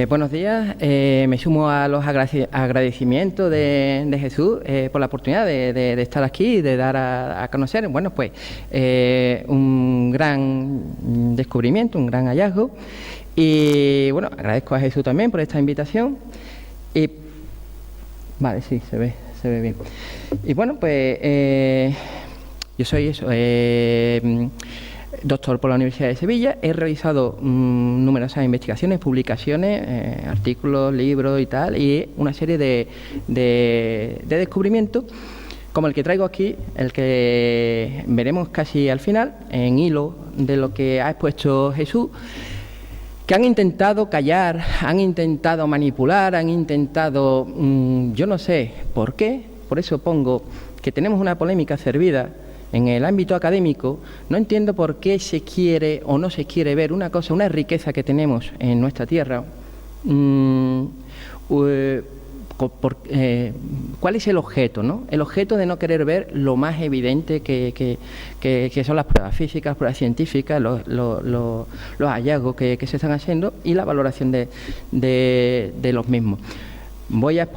Buenos días. Me sumo a los agradecimientos de Jesús por la oportunidad de estar aquí y de dar a conocer, bueno, pues un gran descubrimiento, un gran hallazgo. Y bueno, agradezco a Jesús también por esta invitación. Y vale, sí, se ve bien. Y bueno, pues yo soy eso. Doctor por la Universidad de Sevilla, he realizado numerosas investigaciones, publicaciones, artículos, libros y tal, y una serie de descubrimientos, como el que traigo aquí, el que veremos casi al final, en hilo de lo que ha expuesto Jesús, que han intentado callar, han intentado manipular, han intentado, yo no sé por qué, por eso pongo que tenemos una polémica servida. En el ámbito académico, no entiendo por qué se quiere o no se quiere ver una cosa, una riqueza que tenemos en nuestra tierra. ¿Cuál es el objeto, no? El objeto de no querer ver lo más evidente que son las pruebas físicas, las pruebas científicas, los hallazgos que se están haciendo y la valoración de los mismos. Voy a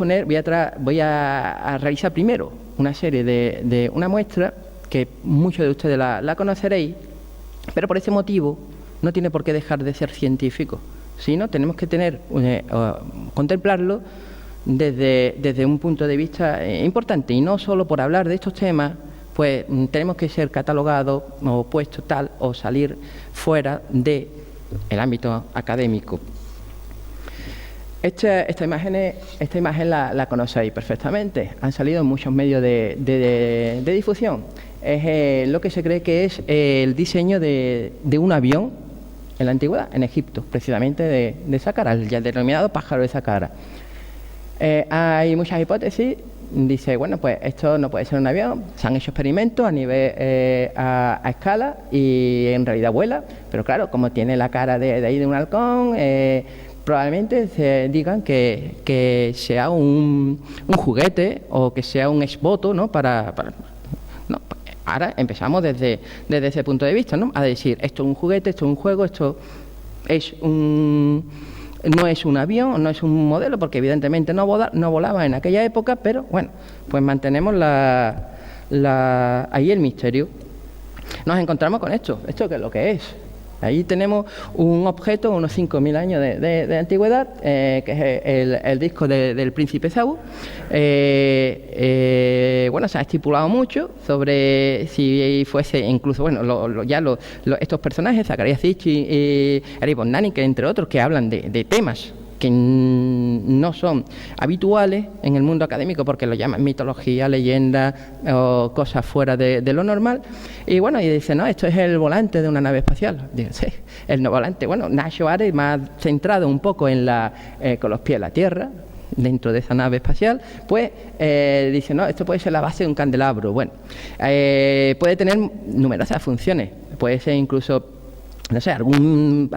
realizar primero una serie de una muestra que muchos de ustedes la conoceréis, pero por ese motivo no tiene por qué dejar de ser científico, sino tenemos que contemplarlo desde un punto de vista importante, y no solo por hablar de estos temas, pues tenemos que ser catalogados o puestos tal o salir fuera del ámbito académico. Esta imagen la conocéis perfectamente, han salido en muchos medios de difusión. Es lo que se cree que es el diseño de un avión en la antigüedad, en Egipto, precisamente de Saqqara, el ya denominado pájaro de Saqqara. Hay muchas hipótesis, dice, bueno, pues esto no puede ser un avión, se han hecho experimentos a nivel a escala y en realidad vuela, pero claro, como tiene la cara de un halcón, probablemente se digan que sea un juguete o que sea un exvoto, ¿no? No. Ahora empezamos desde ese punto de vista, ¿no? A decir, esto es un juguete, esto es un juego, esto es no es un avión, no es un modelo, porque evidentemente no volaba en aquella época, pero bueno, pues mantenemos ahí el misterio. Nos encontramos con esto que es lo que es. Ahí tenemos un objeto, unos 5.000 años de antigüedad, que es el disco del príncipe Saúl. Bueno, se ha estipulado mucho sobre si fuese incluso, bueno, estos personajes, Zacarías Sitchin y Erich von Däniken, que entre otros, que hablan de temas que no son habituales en el mundo académico porque lo llaman mitología, leyenda o cosas fuera de lo normal. Y bueno, y dicen, no, esto es el volante de una nave espacial. Dicen, sí, el volante. Bueno, Nacho Ares, más centrado un poco en con los pies en la Tierra, dentro de esa nave espacial, pues dice, no, esto puede ser la base de un candelabro. Bueno, puede tener numerosas funciones, puede ser incluso, no sé,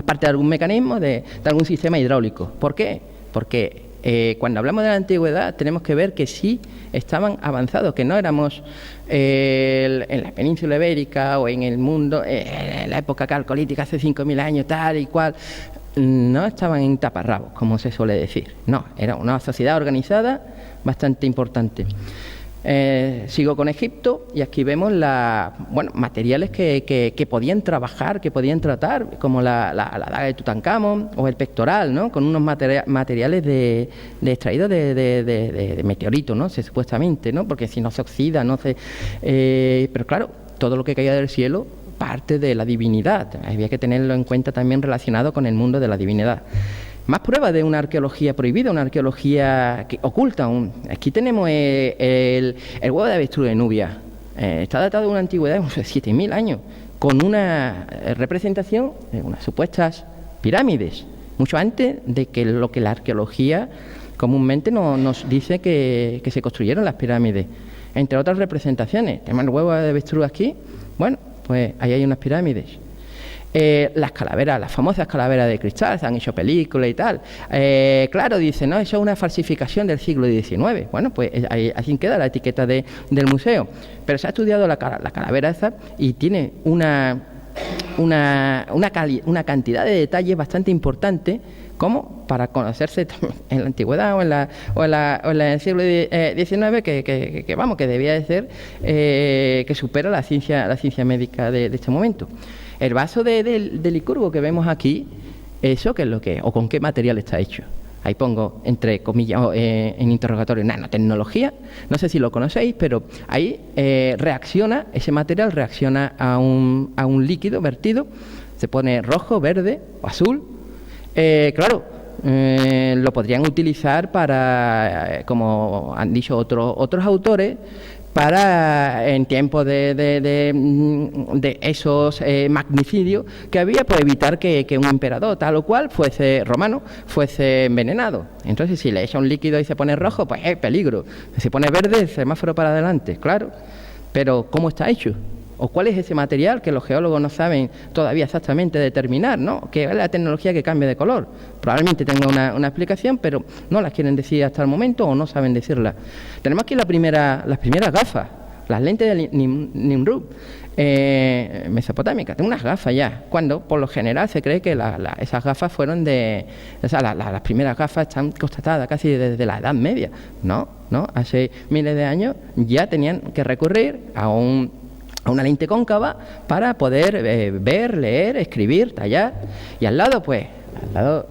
parte de algún mecanismo de algún sistema hidráulico. ¿Por qué? Porque cuando hablamos de la antigüedad tenemos que ver que sí estaban avanzados, que no éramos en la península ibérica o en el mundo, en la época calcolítica hace 5.000 años, tal y cual. No estaban en taparrabos, como se suele decir. No, era una sociedad organizada bastante importante. Sigo con Egipto y aquí vemos materiales que podían trabajar, que podían tratar, como la daga de Tutankamón o el pectoral, ¿no? Con unos materiales extraídos de meteoritos, ¿no? Supuestamente, ¿no? Porque si no se oxida, no se... pero claro, todo lo que caía del cielo parte de la divinidad. Había que tenerlo en cuenta también relacionado con el mundo de la divinidad. Más pruebas de una arqueología prohibida, una arqueología que oculta. Aquí tenemos el huevo de avestruz de Nubia. Está datado de una antigüedad de unos 7.000 años, con una representación de unas supuestas pirámides, mucho antes de que lo que la arqueología comúnmente nos dice que se construyeron las pirámides. Entre otras representaciones, tenemos el huevo de avestruz aquí. Bueno, pues ahí hay unas pirámides. Las calaveras, las famosas calaveras de cristal, se han hecho películas y tal. Claro, dice, no, eso es una falsificación del siglo XIX. Bueno, pues así queda la etiqueta del museo. Pero se ha estudiado la calavera esa y tiene una cantidad de detalles bastante importante, como para conocerse en la antigüedad o en el siglo XIX, que debía de ser, que supera la ciencia médica de este momento. El vaso de Licurgo que vemos aquí, ¿eso qué es lo que es? ¿O con qué material está hecho? Ahí pongo, entre comillas, en interrogatorio, nanotecnología. No sé si lo conocéis, pero ahí ese material reacciona a un líquido vertido, se pone rojo, verde o azul. Claro, lo podrían utilizar para, como han dicho otros autores, para en tiempos de esos magnicidios que había, pues evitar que un emperador tal o cual romano fuese envenenado. Entonces, si le echa un líquido y se pone rojo, pues es peligro. Si se pone verde, el semáforo para adelante, claro. Pero ¿cómo está hecho? ¿O cuál es ese material que los geólogos no saben todavía exactamente determinar, ¿no? Que es la tecnología que cambia de color. Probablemente tenga una explicación, pero no las quieren decir hasta el momento o no saben decirla. Tenemos aquí las primeras gafas, las lentes de Nimrud, mesopotámicas. Tengo unas gafas ya, cuando por lo general se cree que esas gafas fueron las primeras gafas están constatadas casi desde la Edad Media. No, hace miles de años ya tenían que recurrir a una lente cóncava para poder ver, leer, escribir, tallar. Y al lado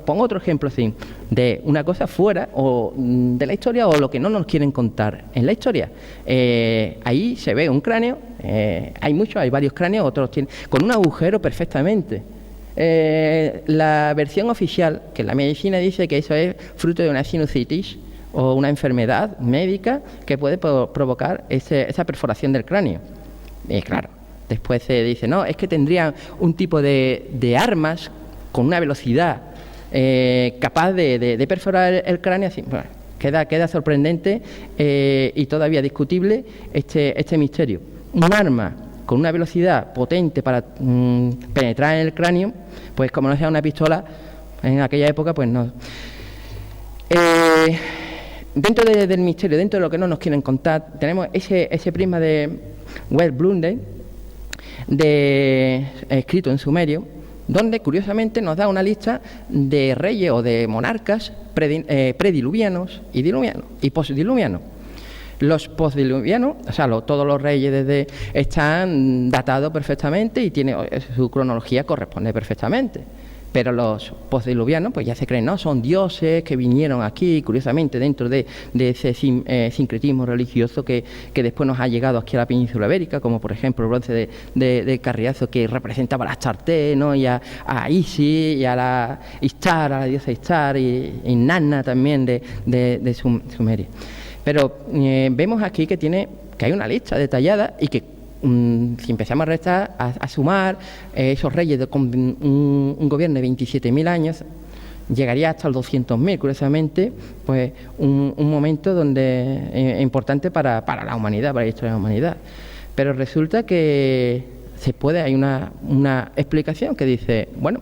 pongo otro ejemplo así, de una cosa fuera o de la historia o lo que no nos quieren contar en la historia. Ahí se ve un cráneo, hay varios cráneos, otros tienen, con un agujero perfectamente. La versión oficial, que la medicina dice que eso es fruto de una sinusitis o una enfermedad médica que puede provocar esa perforación del cráneo. Claro, después se dice, no, es que tendrían un tipo de armas con una velocidad capaz de perforar el cráneo. Así, bueno, queda sorprendente y todavía discutible este misterio. Un arma con una velocidad potente para penetrar en el cráneo, pues como no sea una pistola, en aquella época, pues no. Dentro del misterio, dentro de lo que no nos quieren contar, tenemos ese prisma de West Blundell, escrito en sumerio, donde curiosamente nos da una lista de reyes o de monarcas prediluvianos y diluvianos y postdiluvianos. Los postdiluvianos, o sea, todos los reyes están datados perfectamente y su cronología corresponde perfectamente. Pero los postdiluvianos, pues ya se creen, ¿no? Son dioses que vinieron aquí, curiosamente, dentro de ese sincretismo religioso que después nos ha llegado aquí a la península ibérica, como por ejemplo el bronce de Carriazo, que representaba a Astarte, ¿no? Y a Isis, y a la Ishtar, a la diosa Ishtar, y Inanna también de Sumeria. Pero vemos aquí que hay una lista detallada y que si empezamos a restar, a sumar esos reyes con un gobierno de 27.000 años, llegaría hasta los 200.000, curiosamente, pues un momento donde importante para la humanidad, para la historia de la humanidad. Pero resulta que hay una explicación que dice, bueno,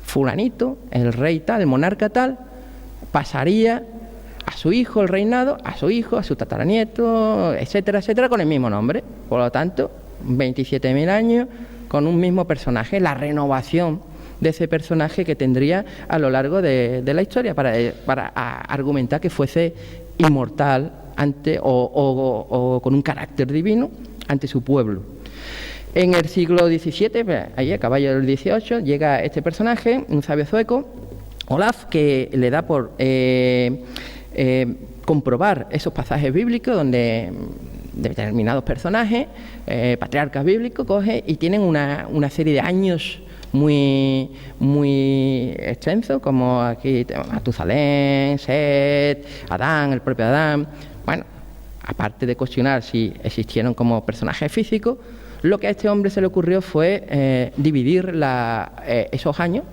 fulanito, el rey tal, el monarca tal, pasaría a su hijo el reinado, a su hijo, a su tataranieto, etcétera, etcétera, con el mismo nombre. Por lo tanto, 27.000 años con un mismo personaje, la renovación de ese personaje que tendría a lo largo de la historia para argumentar que fuese inmortal o con un carácter divino ante su pueblo. En el siglo XVII, ahí a caballo del XVIII, llega este personaje, un sabio sueco, Olaf, que le da por comprobar esos pasajes bíblicos donde determinados personajes, patriarcas bíblicos, cogen y tienen una serie de años muy extensos, como aquí tenemos Matusalén, Set, Adán, el propio Adán. Bueno, aparte de cuestionar si existieron como personajes físicos, lo que a este hombre se le ocurrió fue dividir esos años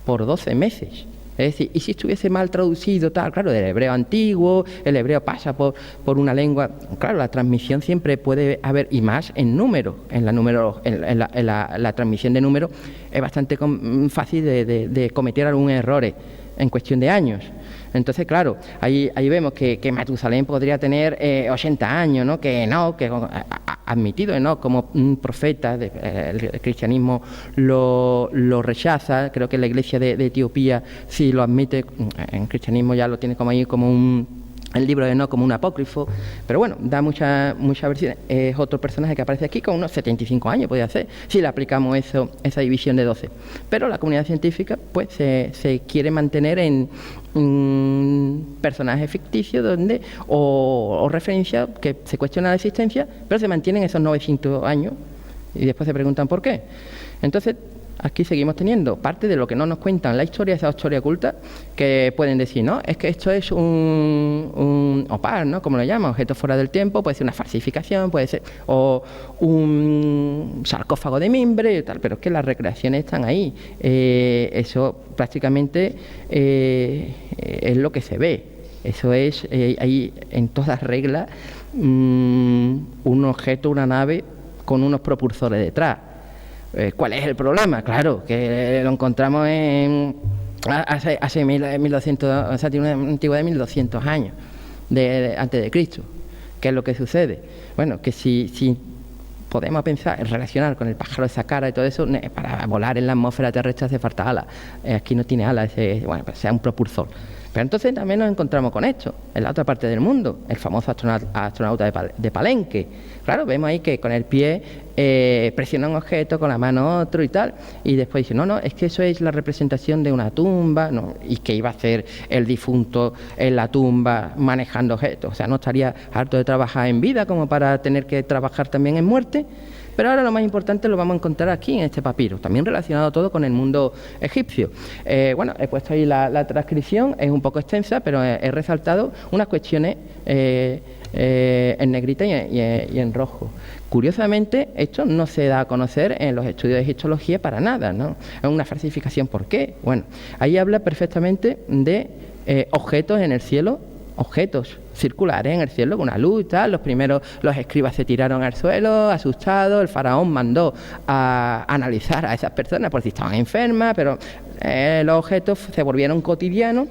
por 12 meses. Es decir, y si estuviese mal traducido, tal, claro, del hebreo antiguo, el hebreo pasa por una lengua, claro, la transmisión siempre puede haber, y más en números, la transmisión de números es bastante fácil de cometer algún error en cuestión de años. Entonces, claro, ahí vemos que Matusalén podría tener 80 años, ¿no? Que admitido, ¿no?, como un profeta. El cristianismo lo rechaza. Creo que la Iglesia de Etiopía sí lo admite. En cristianismo ya lo tiene como ahí como el libro de Enoc como un apócrifo, pero bueno, da muchas versiones. Es otro personaje que aparece aquí con unos 75 años, podría ser, si le aplicamos esa división de 12. Pero la comunidad científica pues se quiere mantener en un personaje ficticio donde o referencia que se cuestiona la existencia, pero se mantienen esos 900 años y después se preguntan por qué. Entonces, aquí seguimos teniendo parte de lo que no nos cuentan la historia, esa historia oculta, que pueden decir, ¿no?, es que esto es un OPAR, ¿no?, como lo llaman, objeto fuera del tiempo, puede ser una falsificación, puede ser o un sarcófago de mimbre y tal, pero es que las recreaciones están ahí. Eso prácticamente es lo que se ve. Eso es, ahí en todas reglas, un objeto, una nave con unos propulsores detrás. ¿Cuál es el problema? Claro, que lo encontramos hace 1200, o sea, tiene una antigüedad de 1200 años antes de Cristo. ¿Qué es lo que sucede? Bueno, que si podemos pensar en relacionar con el pájaro de esa cara y todo eso, para volar en la atmósfera terrestre hace falta alas. Aquí no tiene alas, bueno, pues sea un propulsor. Pero entonces también nos encontramos con esto, en la otra parte del mundo, el famoso astronauta de Palenque. Claro, vemos ahí que con el pie presiona un objeto, con la mano otro y tal, y después dice, no, es que eso es la representación de una tumba, no, y que iba a hacer el difunto en la tumba manejando objetos. O sea, no estaría harto de trabajar en vida como para tener que trabajar también en muerte. Pero ahora lo más importante lo vamos a encontrar aquí en este papiro, también relacionado todo con el mundo egipcio. Bueno, he puesto ahí la transcripción, es un poco extensa, pero he resaltado unas cuestiones en negrita y en rojo. Curiosamente, esto no se da a conocer en los estudios de egiptología para nada, ¿no? Es una falsificación. ¿Por qué? Bueno, ahí habla perfectamente de objetos en el cielo, objetos circulares en el cielo con una luz y tal. Los escribas se tiraron al suelo asustados. El faraón mandó a analizar a esas personas por si estaban enfermas, pero los objetos se volvieron cotidianos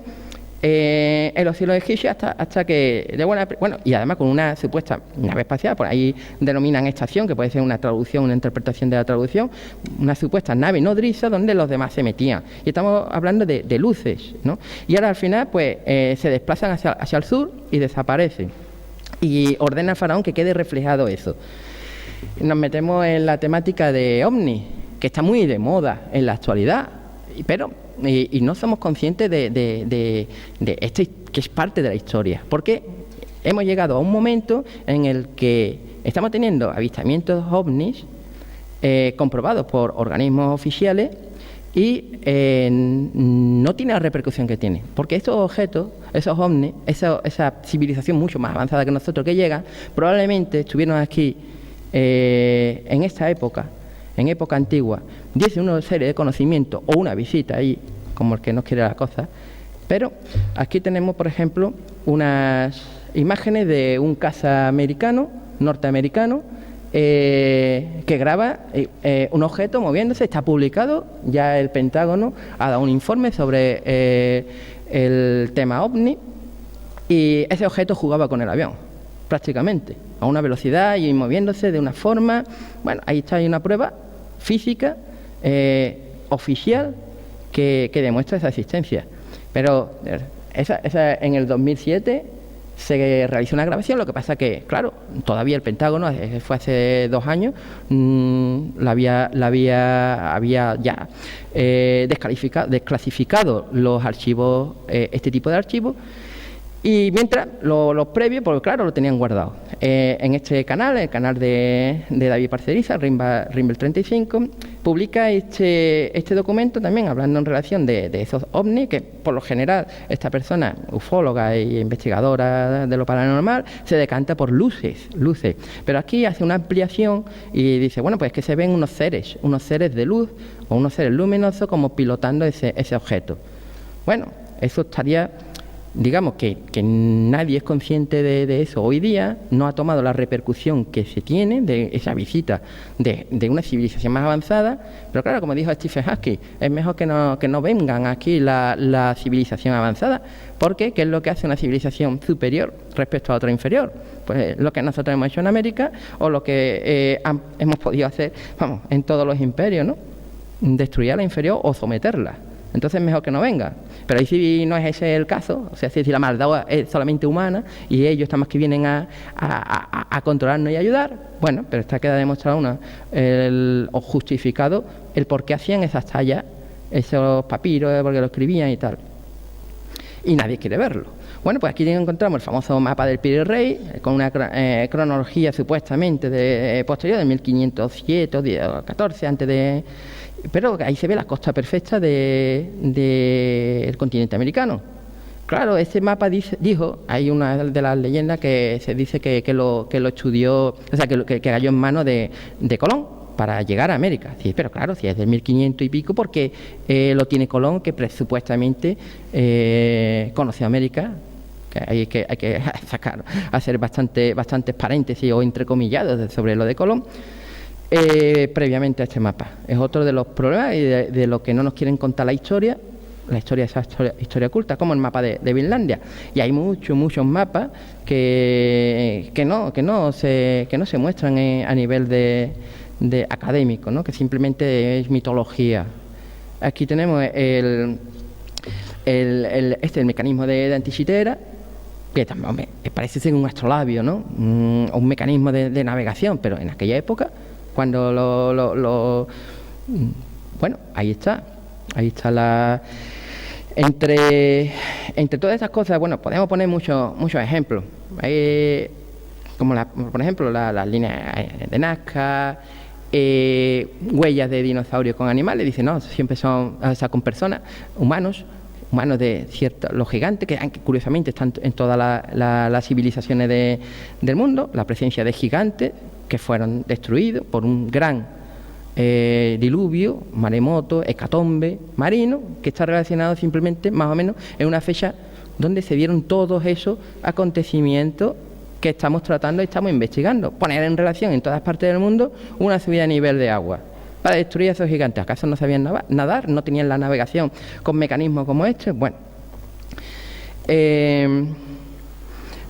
en los cielos egipcios hasta que bueno, y además con una supuesta nave espacial, por ahí denominan estación, que puede ser una traducción, una interpretación de la traducción, una supuesta nave nodriza donde los demás se metían. Y estamos hablando de luces, ¿no? Y ahora al final pues se desplazan hacia el sur y desaparecen. Y ordena al faraón que quede reflejado eso. Nos metemos en la temática de ovni, que está muy de moda en la actualidad, pero y no somos conscientes de esto, que es parte de la historia, porque hemos llegado a un momento en el que estamos teniendo avistamientos ovnis comprobados por organismos oficiales y no tiene la repercusión que tiene, porque estos objetos, esos ovnis, esa civilización mucho más avanzada que nosotros que llega, probablemente estuvieron aquí en esta época, en época antigua, diese una serie de conocimientos o una visita ahí, como el que nos quiere la cosa. Pero aquí tenemos, por ejemplo, unas imágenes de un caza norteamericano, que graba un objeto moviéndose. Está publicado, ya el Pentágono ha dado un informe sobre el tema OVNI, y ese objeto jugaba con el avión, prácticamente, a una velocidad y moviéndose de una forma. Bueno, ahí está, hay una prueba física oficial que demuestra esa existencia. Pero esa en el 2007 se realizó una grabación. Lo que pasa que, claro, todavía el Pentágono, fue hace 2 años, había ya desclasificado los archivos, este tipo de archivos. Y mientras, los previos, porque claro, lo tenían guardado. En este canal, el canal de David Parceriza, Rimbel 35, publica este documento también hablando en relación de esos ovnis, que por lo general esta persona, ufóloga e investigadora de lo paranormal, se decanta por luces. Pero aquí hace una ampliación y dice, bueno, pues que se ven unos seres de luz o unos seres luminosos como pilotando ese objeto. Bueno, eso estaría digamos que nadie es consciente de eso hoy día, no ha tomado la repercusión que se tiene de esa visita de una civilización más avanzada, pero claro, como dijo Stephen Hawking, es mejor que no vengan aquí la civilización avanzada, porque ¿qué es lo que hace una civilización superior respecto a otra inferior? Pues lo que nosotros hemos hecho en América o lo que hemos podido hacer, vamos, en todos los imperios, ¿no? Destruir a la inferior o someterla. Entonces mejor que no venga. Pero ahí si no es ese el caso, o sea, si la maldad es solamente humana y ellos están más que vienen a controlarnos y ayudar, bueno, pero está queda demostrado o justificado el por qué hacían esas tallas, esos papiros, porque lo escribían y tal. Y nadie quiere verlo. Bueno, pues aquí encontramos el famoso mapa del Piri Rey, con una cronología supuestamente posterior de 1507 o 14 antes de... Pero ahí se ve la costa perfecta del continente americano. Claro, ese mapa dijo, hay una de las leyendas que se dice que lo estudió, o sea, que cayó en manos de Colón para llegar a América. Sí, pero claro, si es del 1500 y pico, porque lo tiene Colón, que supuestamente conoció América. Que hay que hacer bastantes paréntesis o entrecomillados sobre lo de Colón. Previamente a este mapa. Es otro de los problemas y de lo que no nos quieren contar la historia esa historia oculta, como el mapa de Finlandia. Y hay muchos mapas que no se muestran a nivel de académico, ¿no? Que simplemente es mitología. Aquí tenemos el mecanismo de Antikythera, que también parece ser un astrolabio, ¿no? Un mecanismo de navegación, pero en aquella época, cuando bueno, ahí está la... Entre todas estas cosas, bueno, podemos poner muchos ejemplos. Como por ejemplo las líneas de Nazca, huellas de dinosaurios con animales. Dice, no, siempre son, o sea, con personas, humanos de los gigantes, que curiosamente están en todas las civilizaciones del mundo, la presencia de gigantes que fueron destruidos por un gran diluvio, maremoto, hecatombe marino, que está relacionado simplemente, más o menos, en una fecha donde se dieron todos esos acontecimientos que estamos tratando y estamos investigando. Poner en relación en todas partes del mundo una subida a nivel de agua para destruir a esos gigantes. ¿Acaso no sabían nadar? ¿No tenían la navegación con mecanismos como este? Bueno,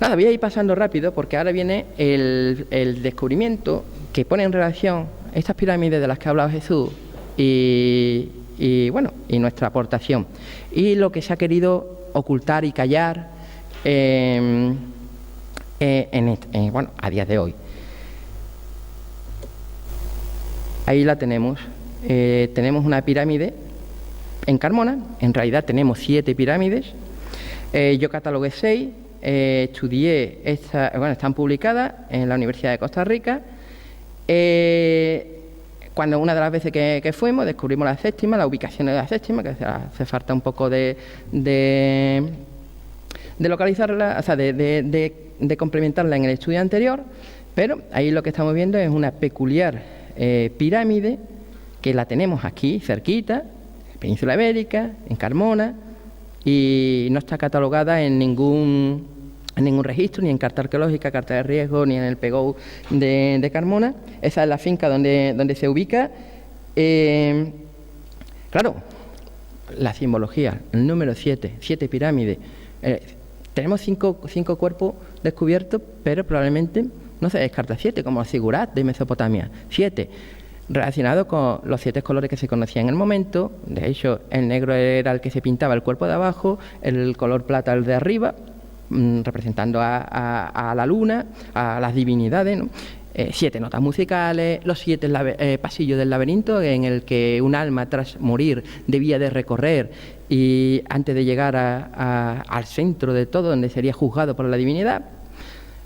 nada, voy a ir pasando rápido porque ahora viene el descubrimiento que pone en relación estas pirámides de las que ha hablado Jesús y nuestra aportación y lo que se ha querido ocultar y callar a día de hoy. Ahí la tenemos. Tenemos una pirámide en Carmona. En realidad tenemos 7 pirámides. Yo catalogué 6. Estudié están publicadas en la Universidad de Costa Rica. Cuando una de las veces que fuimos descubrimos la séptima, la ubicación de la séptima, que hace falta un poco de localizarla, o sea, de complementarla en el estudio anterior, pero ahí lo que estamos viendo es una peculiar pirámide que la tenemos aquí cerquita, en Península Ibérica, en Carmona, y no está catalogada en ningún registro, ni en carta arqueológica, carta de riesgo, ni en el PGO de Carmona. Esa es la finca donde se ubica. Claro, la simbología, el número 7 pirámides. Tenemos 5 cuerpos descubiertos, pero probablemente no se descarta 7, como el Sigurat de Mesopotamia. 7, relacionado con los 7 colores que se conocían en el momento. De hecho, el negro era el que se pintaba el cuerpo de abajo, el color plata el de arriba, representando a la luna, a las divinidades, ¿no? 7 notas musicales, los 7 pasillos del laberinto en el que un alma tras morir debía de recorrer y antes de llegar al centro de todo, donde sería juzgado por la divinidad.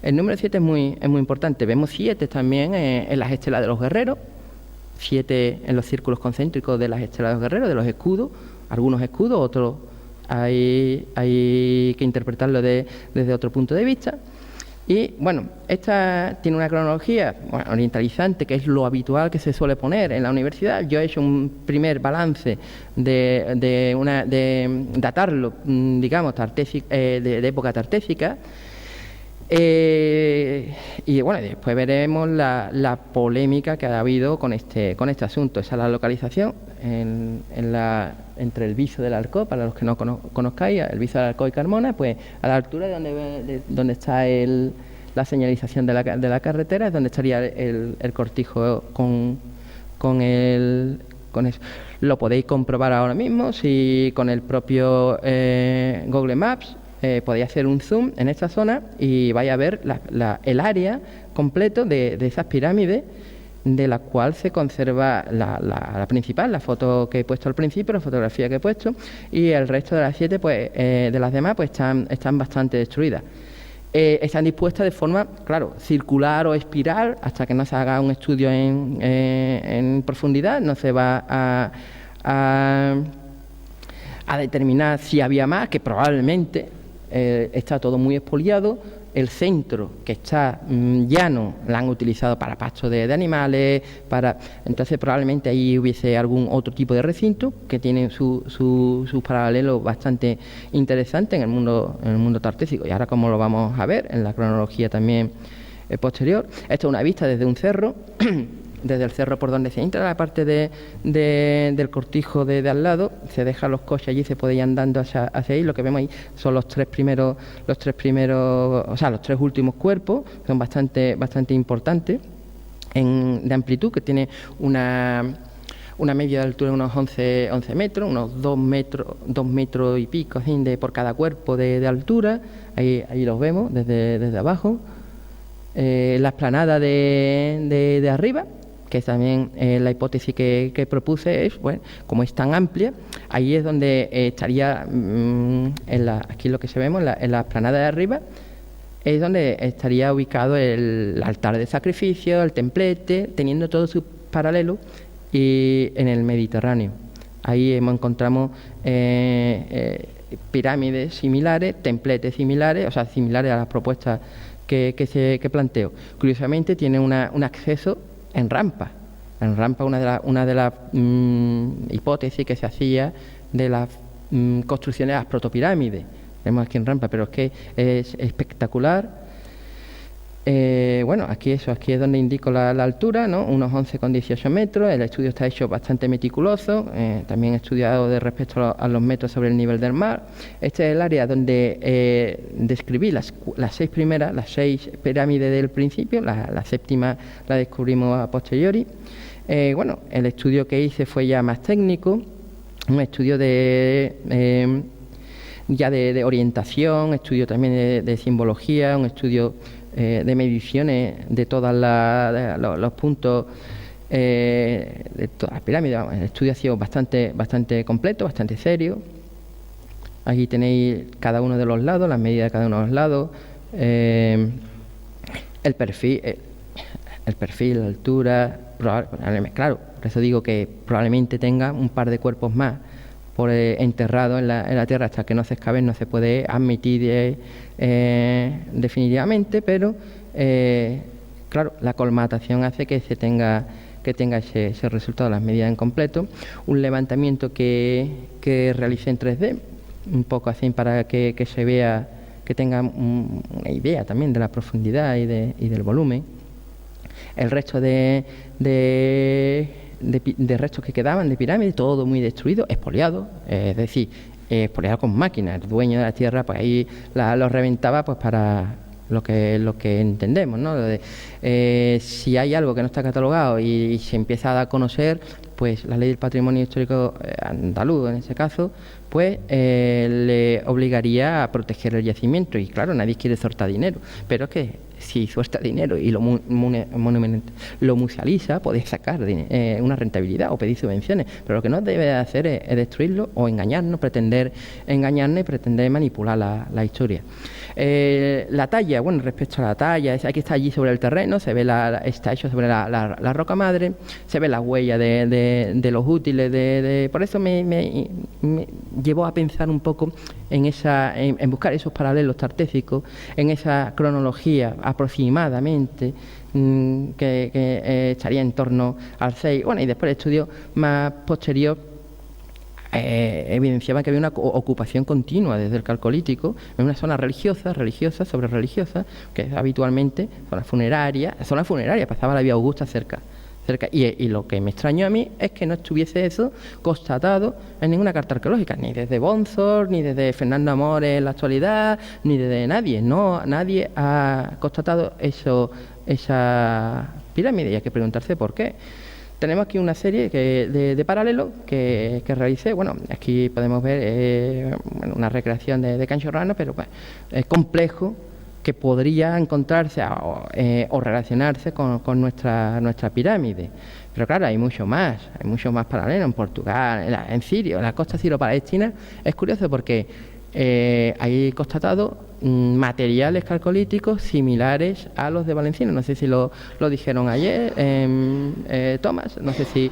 El número 7 es muy importante. Vemos 7 también en las estelas de los guerreros, 7 en los círculos concéntricos de las estelas de los guerreros, de los escudos, algunos escudos, otros hay que interpretarlo desde otro punto de vista. Y bueno, esta tiene una cronología orientalizante, que es lo habitual que se suele poner en la universidad. Yo he hecho un primer balance de datarlo, digamos, de época tartésica. Y bueno, después veremos la polémica que ha habido con este asunto. Esa es la localización entre el Viso del Alcó, para los que no conozcáis, el Viso del Alcó y Carmona, pues a la altura de donde está la señalización de la carretera, es donde estaría el cortijo con eso. Lo podéis comprobar ahora mismo si con el propio Google Maps podéis hacer un zoom en esta zona y vais a ver el área completo de esas pirámides, de la cual se conserva la principal, la foto que he puesto al principio, la fotografía que he puesto, y el resto de las 7, pues, de las demás, pues están bastante destruidas. Están dispuestas de forma, claro, circular o espiral, hasta que no se haga un estudio en profundidad. No se va a determinar si había más, que probablemente está todo muy expoliado. El centro, que está llano, la han utilizado para pasto de animales, entonces probablemente ahí hubiese algún otro tipo de recinto que tiene sus paralelos bastante interesantes en el mundo tartésico. Y ahora, como lo vamos a ver en la cronología también posterior, esto es una vista desde un cerro, desde el cerro por donde se entra la parte del cortijo de al lado. Se dejan los coches allí, se puede ir andando hacia ahí. Lo que vemos ahí son los tres últimos cuerpos, son bastante importantes de amplitud, que tiene una media de altura de unos 11 metros, unos 2 metros y pico por cada cuerpo de altura. Ahí los vemos desde abajo. La explanada de arriba, que también la hipótesis que propuse es, bueno, como es tan amplia, ahí es donde estaría, aquí lo que se vemos, en la explanada de arriba, es donde estaría ubicado el altar de sacrificio, el templete, teniendo todos sus paralelos y en el Mediterráneo. Ahí encontramos pirámides similares, templetes similares, o sea, similares a las propuestas que planteo. Curiosamente tiene un acceso en rampa. En rampa, una de las hipótesis que se hacía de las construcciones de las protopirámides. Vemos aquí en rampa, pero es que es espectacular. Bueno, aquí es donde indico la altura, ¿no? Unos 11,18 metros. El estudio está hecho bastante meticuloso, también estudiado de respecto a los metros sobre el nivel del mar. Este es el área donde describí las 6 pirámides del principio. La séptima la descubrimos a posteriori. Bueno, el estudio que hice fue ya más técnico, un estudio de orientación, estudio también de simbología, un estudio de mediciones de todos los puntos de todas las pirámides. El estudio ha sido bastante completo, bastante serio. Aquí tenéis cada uno de los lados, las medidas de cada uno de los lados, el perfil, la altura. Claro, por eso digo que probablemente tenga un par de cuerpos más enterrados en la tierra. Hasta que no se excaven no se puede admitir definitivamente, pero claro, la colmatación hace que tenga ese resultado, las medidas en completo. Un levantamiento que realicé en 3D, un poco así para que se vea, que tenga una idea también de la profundidad y del volumen. El resto de restos que quedaban de pirámides, todo muy destruido, expoliado, es decir, expoliado con máquinas. El dueño de la tierra, pues ahí los reventaba, pues para lo que entendemos, ¿no? Si hay algo que no está catalogado y se empieza a dar a conocer, pues la ley del patrimonio histórico andaluz, en ese caso, pues le obligaría a proteger el yacimiento. Y claro, nadie quiere soltar dinero, pero es que si suelta dinero y lo musealiza, podéis sacar una rentabilidad o pedir subvenciones, pero lo que no debe hacer es destruirlo o engañarnos, pretender engañarnos y pretender manipular la historia. La talla, bueno, respecto a la talla, aquí está allí sobre el terreno, se ve está hecho sobre la roca madre, se ve la huella de los útiles, por eso me llevó a pensar un poco en buscar esos paralelos tartésicos, en esa cronología aproximadamente que estaría en torno al 6. Bueno, y después el estudio más posterior evidenciaba que había una ocupación continua desde el Calcolítico en una zona religiosa sobre religiosa, que es habitualmente zona funeraria, pasaba la Vía Augusta cerca. Y lo que me extrañó a mí es que no estuviese eso constatado en ninguna carta arqueológica, ni desde Bonzor, ni desde Fernando Amores en la actualidad, ni desde nadie. Nadie ha constatado esa pirámide, y hay que preguntarse por qué. Tenemos aquí una serie de paralelos que realicé. Bueno, aquí podemos ver una recreación de Canchorrano, pero bueno, es complejo, que podría encontrarse o relacionarse con nuestra pirámide. Pero claro, hay mucho más paralelos en Portugal, en Siria, en la costa siro-palestina. Es curioso porque hay constatado materiales calcolíticos similares a los de Valenciano. No sé si lo dijeron ayer, Tomás, no sé si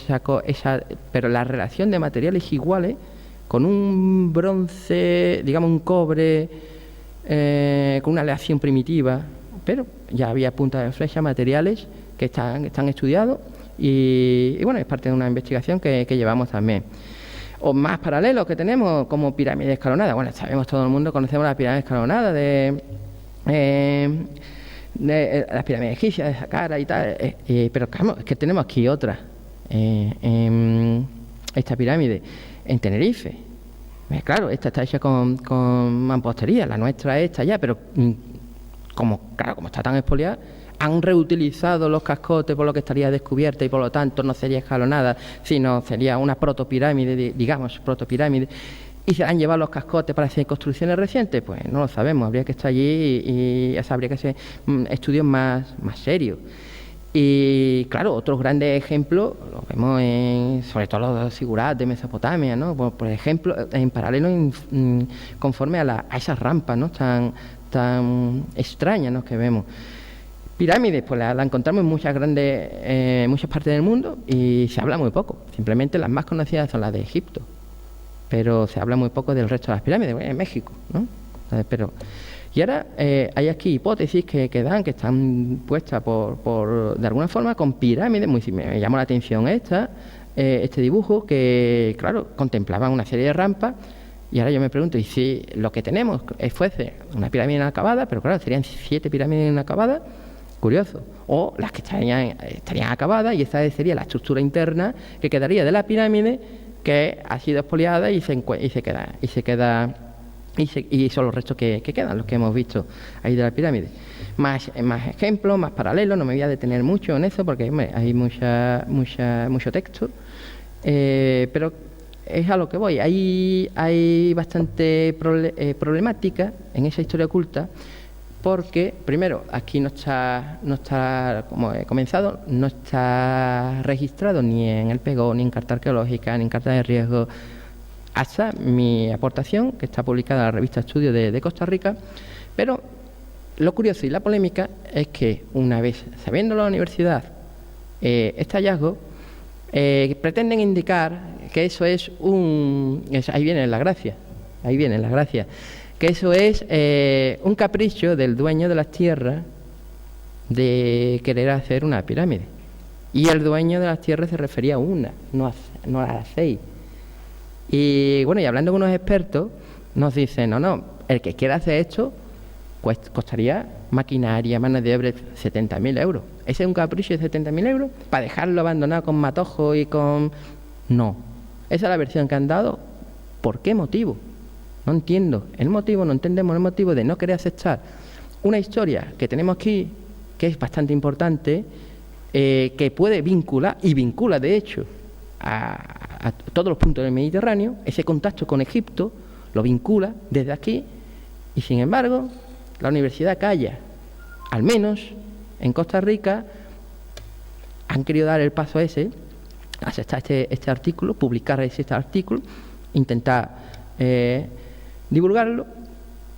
sacó esa, pero la relación de materiales iguales con un bronce, digamos un cobre, con una aleación primitiva, pero ya había punta de flecha, materiales que están estudiados y bueno, es parte de una investigación que llevamos también. O más paralelos que tenemos, como pirámide escalonada. Bueno, sabemos, todo el mundo conocemos la pirámide escalonada de las pirámides egipcias, de Saqqara y tal, pero claro, es que tenemos aquí otra, esta pirámide en Tenerife. Claro, esta está hecha con mampostería, la nuestra está ya, pero como está tan expoliada, han reutilizado los cascotes, por lo que estaría descubierta, y por lo tanto no sería escalonada, sino sería una protopirámide, digamos, y se han llevado los cascotes para hacer construcciones recientes. Pues no lo sabemos, habría que estar allí y habría que hacer estudios más serios. Y claro, otros grandes ejemplos los vemos sobre todo los sigurats de Mesopotamia, ¿no? Por ejemplo, en paralelo, conforme a esas rampas, ¿no? tan extrañas, ¿no? que vemos. Pirámides, pues la encontramos en muchas partes del mundo y se habla muy poco. Simplemente las más conocidas son las de Egipto, pero se habla muy poco del resto de las pirámides, en México, ¿no? Y ahora hay aquí hipótesis que están puestas de alguna forma con pirámides. Me llamó la atención este dibujo, que claro, contemplaban una serie de rampas, y ahora yo me pregunto, ¿y si lo que tenemos fuese una pirámide inacabada? Pero claro, serían 7 pirámides inacabadas, curioso. O las que estarían acabadas, y esa sería la estructura interna que quedaría de la pirámide, que ha sido expoliada y son los restos que quedan, los que hemos visto ahí de la pirámide. Más ejemplos, más paralelos. No me voy a detener mucho en eso porque hay mucho texto, pero es a lo que voy. Hay bastante problemática en esa historia oculta, porque primero aquí no está, como he comenzado, no está registrado ni en el PEGO, ni en carta arqueológica, ni en carta de riesgo, hasta mi aportación, que está publicada en la revista Estudio de Costa Rica. Pero lo curioso y la polémica es que, una vez sabiendo la universidad este hallazgo, pretenden indicar que eso es ahí viene la gracia, que eso es un capricho del dueño de las tierras de querer hacer una pirámide. Y el dueño de las tierras se refería a una, no a las 6. Y bueno, y hablando con unos expertos, nos dicen, no, el que quiera hacer esto costaría maquinaria, mano de obra, 70.000 euros. ¿Ese es un capricho de 70.000 euros? ¿Para dejarlo abandonado con matojos y con...? No. Esa es la versión que han dado. ¿Por qué motivo? No entiendo el motivo, no entendemos el motivo de no querer aceptar una historia que tenemos aquí, que es bastante importante, que puede vincular, y vincula de hecho, a todos los puntos del Mediterráneo. Ese contacto con Egipto lo vincula desde aquí, y sin embargo la universidad calla. Al menos en Costa Rica han querido dar el paso ese, aceptar este artículo, publicar este artículo, intentar divulgarlo,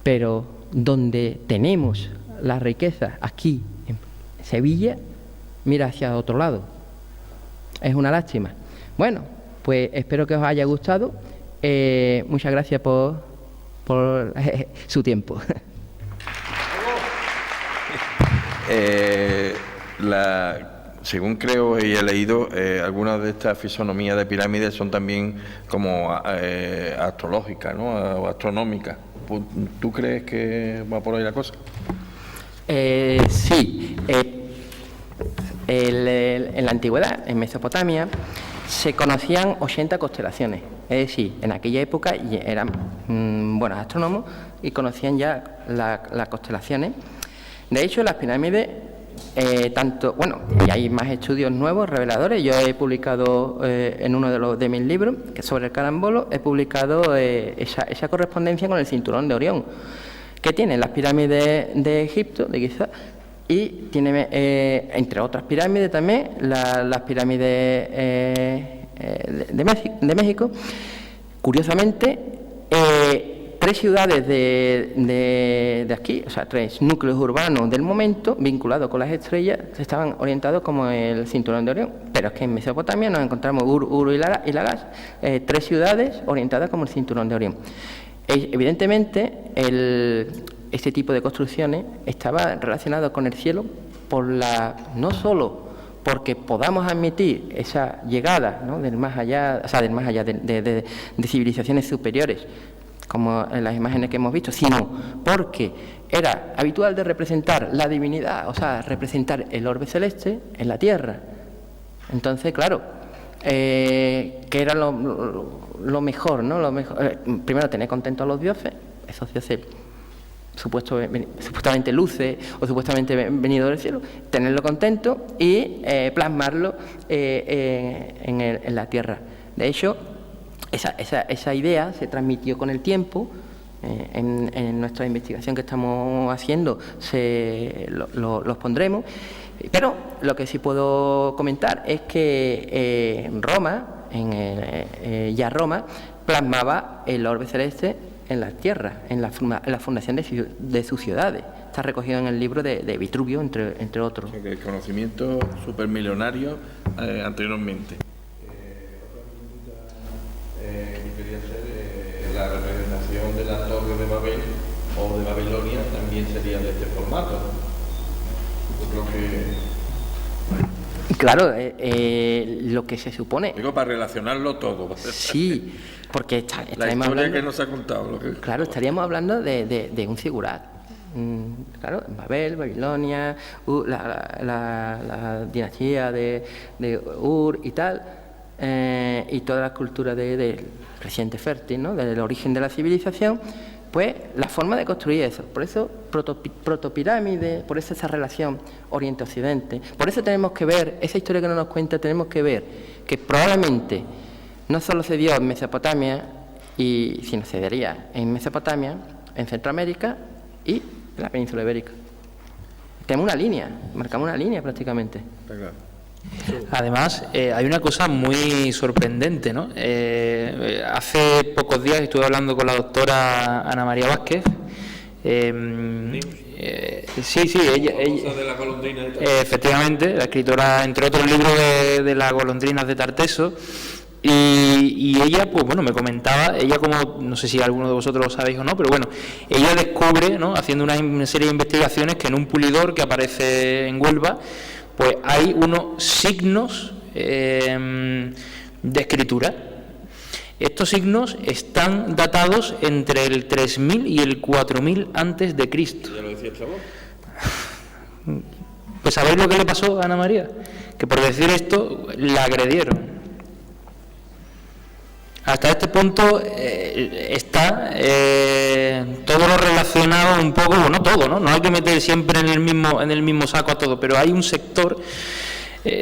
pero donde tenemos la riqueza, aquí en Sevilla, mira hacia otro lado. Es una lástima. Bueno, pues espero que os haya gustado Muchas gracias por su tiempo. Según creo y he leído, algunas de estas fisonomías de pirámides son también como astrológicas, ¿no? O astronómicas. ¿Tú crees que va por ahí la cosa? Sí. En la antigüedad, en Mesopotamia, se conocían 80 constelaciones. Es decir, en aquella época eran buenos astrónomos y conocían ya las constelaciones. De hecho, las pirámides, y hay más estudios nuevos, reveladores. Yo he publicado en uno de mis libros, que sobre el carambolo, he publicado esa correspondencia con el cinturón de Orión, que tienen las pirámides de Egipto, de Giza, y tiene, entre otras pirámides también, las pirámides de México. Curiosamente, 3 ciudades de aquí, o sea, 3 núcleos urbanos del momento, vinculados con las estrellas, estaban orientados como el cinturón de Orión. Pero es que en Mesopotamia nos encontramos Ur y Lagash, 3 ciudades orientadas como el cinturón de Orión. Evidentemente, este tipo de construcciones estaba relacionado con el cielo no solo porque podamos admitir esa llegada, ¿no?, del más allá, o sea, del más allá de civilizaciones superiores, como en las imágenes que hemos visto, sino porque era habitual de representar la divinidad, o sea, representar el orbe celeste en la tierra. Entonces, claro, que era lo mejor, ¿no? Primero, tener contentos a los dioses, esos dioses supuestamente luces o supuestamente venidos del cielo, tenerlo contento y plasmarlo en la tierra. De hecho, esa idea se transmitió con el tiempo. En nuestra investigación que estamos haciendo los pondremos, pero lo que sí puedo comentar es que Roma, Roma plasmaba el orbe celeste en la tierra, en la fundación de sus ciudades. Está recogido en el libro de Vitruvio, entre otros. El conocimiento supermillonario anteriormente. Quería ser la representación de la Torre de Babel o de Babilonia también sería de este formato. Yo creo que... Claro, lo que se supone... Digo, para relacionarlo todo. Sí, porque estaríamos la historia hablando, que nos ha contado. Claro, estaríamos hablando de un figurat. Claro, Babel, Babilonia, la dinastía de Ur y tal, y toda la cultura del reciente fértil, ¿no?, del origen de la civilización. Pues la forma de construir eso, por eso protopirámide, por eso esa relación Oriente-Occidente, por eso tenemos que ver, esa historia que no nos cuenta, tenemos que ver que probablemente no solo se dio en Mesopotamia, sino se daría en Mesopotamia, en Centroamérica y en la península ibérica. Tenemos una línea, marcamos una línea prácticamente. Está claro. Además, hay una cosa muy sorprendente, ¿no? Hace pocos días estuve hablando con la doctora Ana María Vázquez. Sí, ella de la golondrina de Tarteso. Efectivamente, la escritora, entre otros libros, de las golondrinas de Tarteso. Y ella, pues bueno, me comentaba, ella, como no sé si alguno de vosotros lo sabéis o no, pero bueno, ella descubre, ¿no?, haciendo una serie de investigaciones, que en un pulidor que aparece en Huelva, pues hay unos signos de escritura. Estos signos están datados entre el 3000 y el 4000 antes de Cristo. ¿Ya lo decía el sabor? Pues ¿sabéis lo que le pasó a Ana María? Que por decir esto la agredieron. Hasta este punto está todo lo relacionado un poco, bueno, todo, ¿no? No hay que meter siempre en el mismo saco a todo, pero hay un sector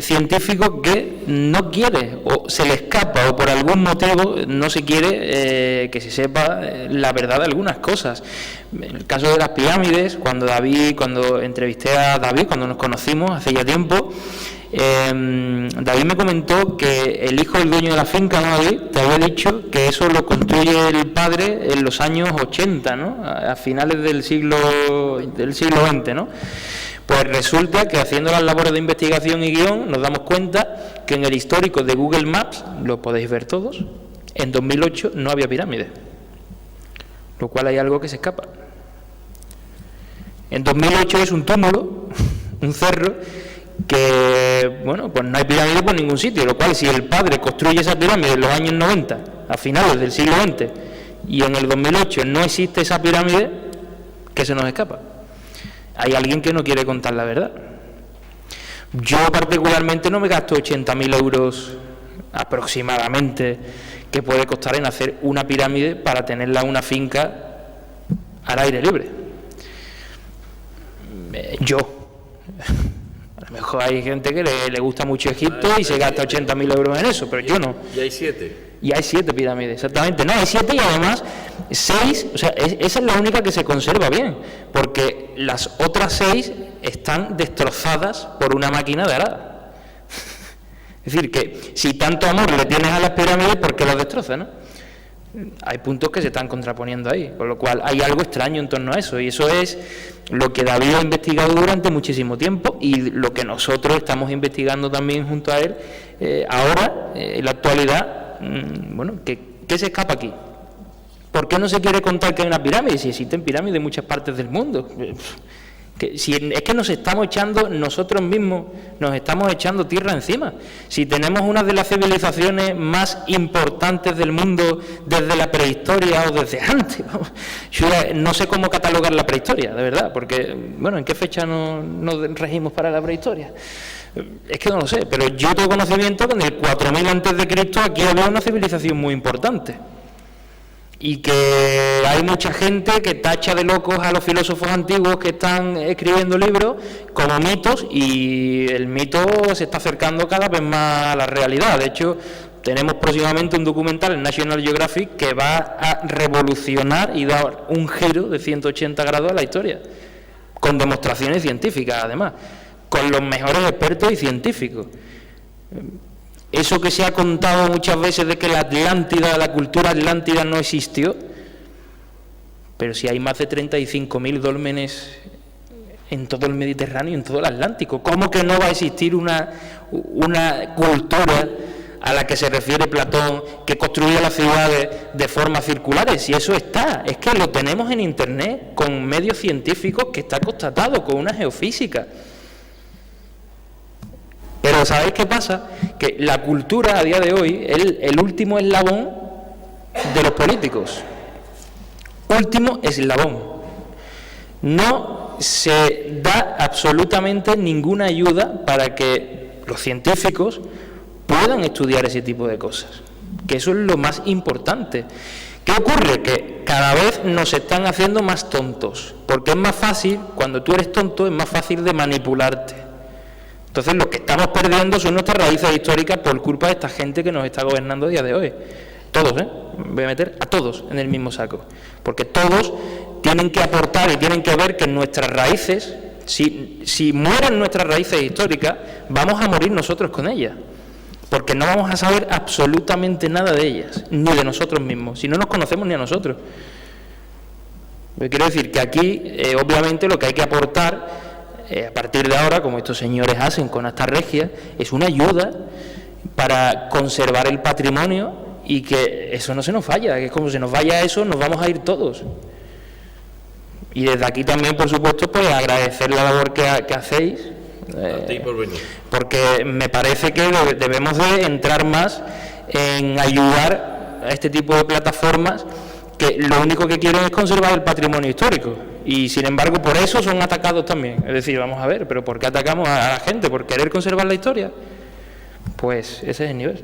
científico que no quiere, o se le escapa, o por algún motivo no se quiere que se sepa la verdad de algunas cosas. En el caso de las pirámides, cuando entrevisté a David, cuando nos conocimos hace ya tiempo, David me comentó que el hijo del dueño de la finca, ¿no, David?, te había dicho que eso lo construye el padre en los años 80, ¿no?, a finales del siglo XX, ¿no? Pues resulta que, haciendo las labores de investigación y guión, nos damos cuenta que en el histórico de Google Maps, lo podéis ver todos, En 2008 no había pirámides, lo cual hay algo que se escapa. En 2008 es un túmulo, un cerro, que, bueno, pues no hay pirámide por ningún sitio, lo cual si el padre construye esa pirámide en los años 90, a finales del siglo XX, y en el 2008 no existe esa pirámide, ¿qué se nos escapa? Hay alguien que no quiere contar la verdad. Yo particularmente no me gasto 80.000 euros aproximadamente que puede costar en hacer una pirámide para tenerla en una finca al aire libre. Yo. A lo mejor hay gente que le gusta mucho Egipto y se gasta 80.000 euros en eso, pero yo no. Y hay 7. Y hay 7 pirámides, exactamente. No, hay 7 y además 6, o sea, esa es la única que se conserva bien, porque las otras 6 están destrozadas por una máquina de arada. Es decir, que si tanto amor le tienes a las pirámides, ¿por qué las destrozas, no? Hay puntos que se están contraponiendo ahí, con lo cual hay algo extraño en torno a eso, y eso es lo que David ha investigado durante muchísimo tiempo y lo que nosotros estamos investigando también junto a él ahora, en la actualidad. Bueno, ¿qué se escapa aquí? ¿Por qué no se quiere contar que hay una pirámide? Si existen pirámides en muchas partes del mundo. Si es que nos estamos echando, nosotros mismos nos estamos echando tierra encima. Si tenemos una de las civilizaciones más importantes del mundo desde la prehistoria o desde antes, yo no sé cómo catalogar la prehistoria, de verdad, porque, bueno, ¿en qué fecha nos regimos para la prehistoria? Es que no lo sé, pero yo tengo conocimiento que en el 4000 a.C. aquí había una civilización muy importante. Y que hay mucha gente que tacha de locos a los filósofos antiguos que están escribiendo libros como mitos, y el mito se está acercando cada vez más a la realidad. De hecho, tenemos próximamente un documental en National Geographic que va a revolucionar y dar un giro de 180 grados a la historia, con demostraciones científicas además, con los mejores expertos y científicos. Eso que se ha contado muchas veces de que la Atlántida, la cultura atlántida no existió, pero si hay más de 35.000 dólmenes en todo el Mediterráneo y en todo el Atlántico, ¿cómo que no va a existir una cultura a la que se refiere Platón, que construía las ciudades de formas circulares? Si eso está, es que lo tenemos en Internet con medios científicos que está constatado, con una geofísica. Pero ¿sabéis qué pasa? Que la cultura a día de hoy es el último eslabón de los políticos. Último eslabón. No se da absolutamente ninguna ayuda para que los científicos puedan estudiar ese tipo de cosas. Que eso es lo más importante. ¿Qué ocurre? Que cada vez nos están haciendo más tontos. Porque es más fácil, cuando tú eres tonto, es más fácil de manipularte. Entonces, lo que estamos perdiendo son nuestras raíces históricas por culpa de esta gente que nos está gobernando a día de hoy. Todos, voy a meter a todos en el mismo saco. Porque todos tienen que aportar y tienen que ver que nuestras raíces, si mueren nuestras raíces históricas, vamos a morir nosotros con ellas. Porque no vamos a saber absolutamente nada de ellas, ni de nosotros mismos, si no nos conocemos ni a nosotros. Quiero decir que aquí, obviamente, lo que hay que aportar a partir de ahora, como estos señores hacen con Acta Regia, es una ayuda para conservar el patrimonio y que eso no se nos falla, que como se nos vaya eso, nos vamos a ir todos. Y desde aquí también, por supuesto, pues agradecer la labor que hacéis, porque me parece que debemos de entrar más en ayudar a este tipo de plataformas que lo único que quieren es conservar el patrimonio histórico. Y sin embargo, por eso son atacados también. Es decir, vamos a ver, ¿pero por qué atacamos a la gente? ¿Por querer conservar la historia? Pues ese es el nivel.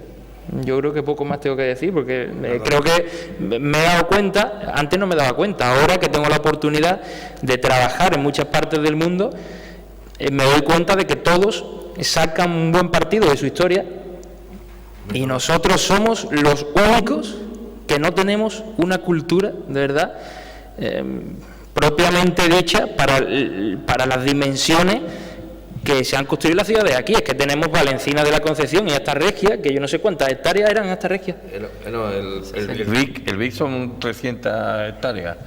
Yo creo que poco más tengo que decir, porque creo que me he dado cuenta, antes no me daba cuenta, ahora que tengo la oportunidad de trabajar en muchas partes del mundo, me doy cuenta de que todos sacan un buen partido de su historia y nosotros somos los únicos que no tenemos una cultura, de verdad, propiamente dicha para las dimensiones que se han construido las ciudades aquí. Es que tenemos Valencina de la Concepción y Acta Regia, que yo no sé cuántas hectáreas eran Acta Regia. El Vic son 300 hectáreas.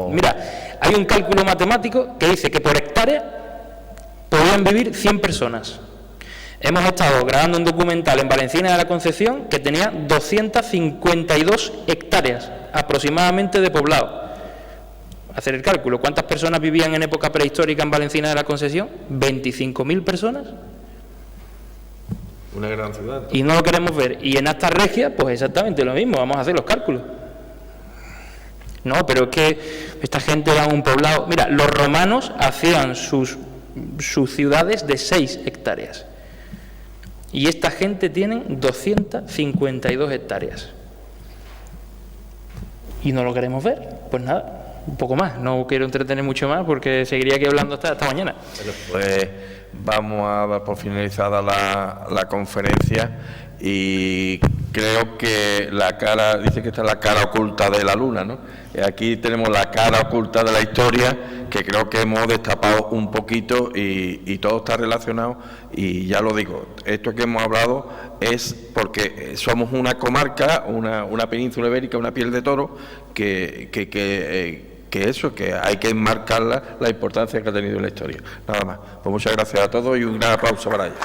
Mira, hay un cálculo matemático que dice que por hectárea podían vivir 100 personas. Hemos estado grabando un documental en Valencina de la Concepción que tenía 252 hectáreas aproximadamente de poblado. Hacer el cálculo, ¿cuántas personas vivían en época prehistórica en Valencina de la Concepción? 25.000 personas. Una gran ciudad. Y no lo queremos ver. Y en Astas Regias, pues exactamente lo mismo, vamos a hacer los cálculos. No, pero es que esta gente era un poblado... Mira, los romanos hacían sus ciudades de 6 hectáreas. Y esta gente tiene 252 hectáreas. ¿Y no lo queremos ver? Pues nada, un poco más. No quiero entretener mucho más porque seguiría aquí hablando hasta mañana. Pues vamos a dar por finalizada la conferencia y creo que dice que está la cara oculta de la luna, ¿no? Aquí tenemos la cara oculta de la historia, que creo que hemos destapado un poquito y todo está relacionado. Y ya lo digo, esto que hemos hablado es porque somos una comarca, una península ibérica, una piel de toro, que hay que enmarcar la importancia que ha tenido en la historia. Nada más. Pues muchas gracias a todos y un gran aplauso para ellos.